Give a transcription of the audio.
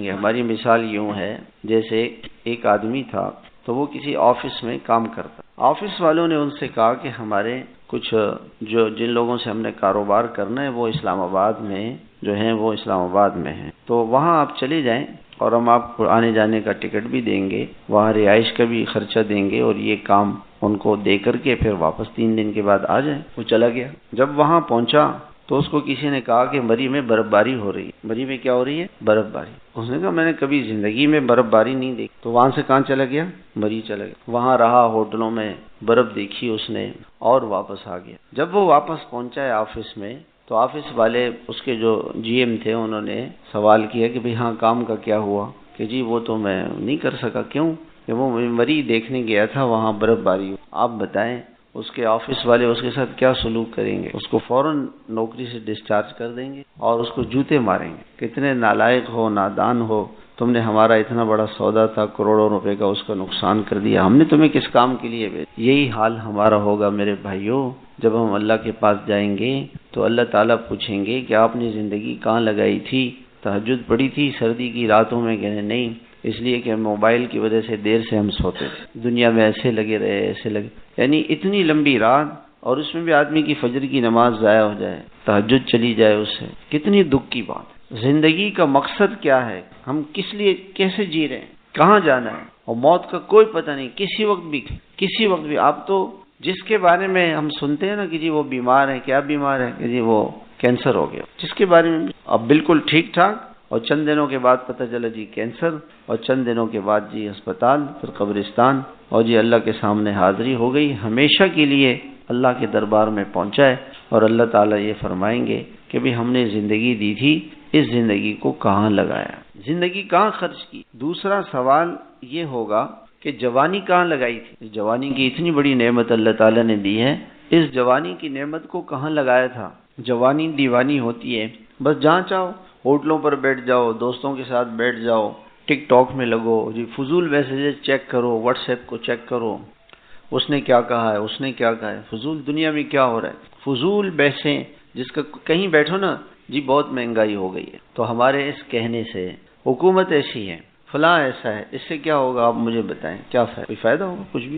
ہماری مثال یوں ہے، جیسے ایک آدمی تھا تو وہ کسی آفس میں کام کرتا، آفس والوں نے ان سے کہا کہ ہمارے کچھ جن لوگوں سے ہم نے کاروبار کرنا ہے وہ اسلام آباد میں جو ہیں، وہ اسلام آباد میں ہیں، تو وہاں آپ چلے جائیں اور ہم آپ کو آنے جانے کا ٹکٹ بھی دیں گے، وہاں رہائش کا بھی خرچہ دیں گے، اور یہ کام ان کو دے کر کے پھر واپس 3 دن کے بعد آ جائیں۔ وہ چلا گیا، جب وہاں پہنچا تو اس کو کسی نے کہا کہ مری میں برف باری ہو رہی ہے۔ مری میں کیا ہو رہی ہے؟ برف باری۔ اس نے کہا میں نے کبھی زندگی میں برف باری نہیں دیکھی۔ تو وہاں سے کہاں چلا گیا؟ مری چلا گیا، وہاں رہا، ہوٹلوں میں برف دیکھی اس نے اور واپس آ گیا۔ جب وہ واپس پہنچا ہے آفس میں تو آفس والے اس کے جو جی ایم تھے انہوں نے سوال کیا کہ بھئی ہاں کام کا کیا ہوا؟ کہ جی وہ تو میں نہیں کر سکا۔ کیوں؟ کہ وہ مری دیکھنے گیا تھا، وہاں برف باری ہو۔ آپ بتائیں اس کے آفس والے اس کے ساتھ کیا سلوک کریں گے؟ اس کو فوراً نوکری سے ڈسچارج کر دیں گے اور اس کو جوتے ماریں گے۔ کتنے نالائق ہو، نادان ہو، تم نے ہمارا اتنا بڑا سودا تھا، کروڑوں روپے کا، اس کا نقصان کر دیا، ہم نے تمہیں کس کام کے لیے بھیجا؟ یہی حال ہمارا ہوگا میرے بھائیوں، جب ہم اللہ کے پاس جائیں گے تو اللہ تعالیٰ پوچھیں گے کہ آپ نے زندگی کہاں لگائی تھی؟ تہجد پڑھی تھی سردی کی راتوں میں؟ کہنے نہیں، اس لیے کہ موبائل کی وجہ سے دیر سے ہم سوتے تھے، دنیا میں ایسے لگے رہے، ایسے لگے، یعنی اتنی لمبی رات، اور اس میں بھی آدمی کی فجر کی نماز ضائع ہو جائے، تہجد چلی جائے اس سے، کتنی دکھ کی بات۔ زندگی کا مقصد کیا ہے؟ ہم کس لیے، کیسے جی رہے ہیں، کہاں جانا ہے؟ اور موت کا کوئی پتہ نہیں، کسی وقت بھی آپ تو جس کے بارے میں ہم سنتے ہیں نا کہ جی وہ بیمار ہے، کیا بیمار ہے؟ کہ جی وہ کینسر ہو گیا، جس کے بارے میں اب بالکل ٹھیک ٹھاک، اور چند دنوں کے بعد پتہ چلا جی کینسر، اور چند دنوں کے بعد جی ہسپتال، پھر قبرستان، اور جی اللہ کے سامنے حاضری ہو گئی، ہمیشہ کے لیے اللہ کے دربار میں پہنچا ہے۔ اور اللہ تعالیٰ یہ فرمائیں گے کہ بھی ہم نے زندگی دی تھی، اس زندگی کو کہاں لگایا، زندگی کہاں خرچ کی؟ دوسرا سوال یہ ہوگا کہ جوانی کہاں لگائی تھی؟ جوانی کی اتنی بڑی نعمت اللہ تعالیٰ نے دی ہے، اس جوانی کی نعمت کو کہاں لگایا تھا؟ جوانی دیوانی ہوتی ہے، بس جہاں چاہو ہوٹلوں پر بیٹھ جاؤ، دوستوں کے ساتھ بیٹھ جاؤ، ٹک ٹاک میں لگو، جی فضول میسیجز چیک کرو، واٹس ایپ کو چیک کرو، اس نے کیا کہا ہے، اس نے کیا کہا ہے، فضول دنیا میں کیا ہو رہا ہے، فضول بحثیں، جس کا کہیں بیٹھو نا جی بہت مہنگائی ہو گئی ہے، تو ہمارے اس کہنے سے حکومت ایسی ہے، فلاں ایسا ہے، اس سے کیا ہوگا؟ آپ مجھے بتائیں، کیا کوئی فائدہ ہوگا؟ کچھ بھی